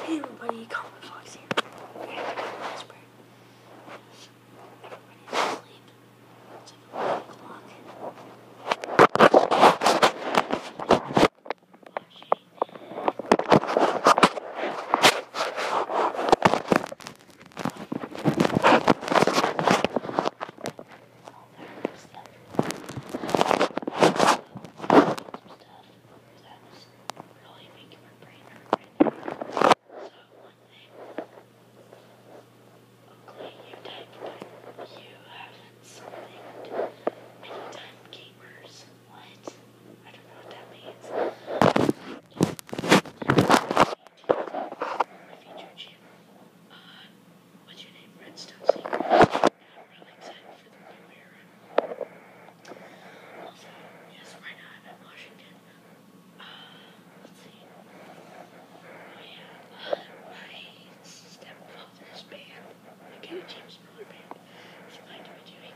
Hey everybody, Common Fox here. Whisper. Everybody's asleep. It's like 11 o'clock. James Miller Band is going to be doing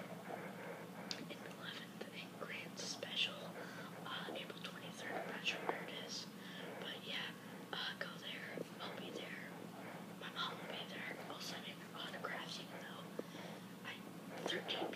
an 11th and grand special April 23rd. I'm not sure where it is, but yeah, go there. I'll be there. My mom will be there. I'll sign autographs, even though I'm 13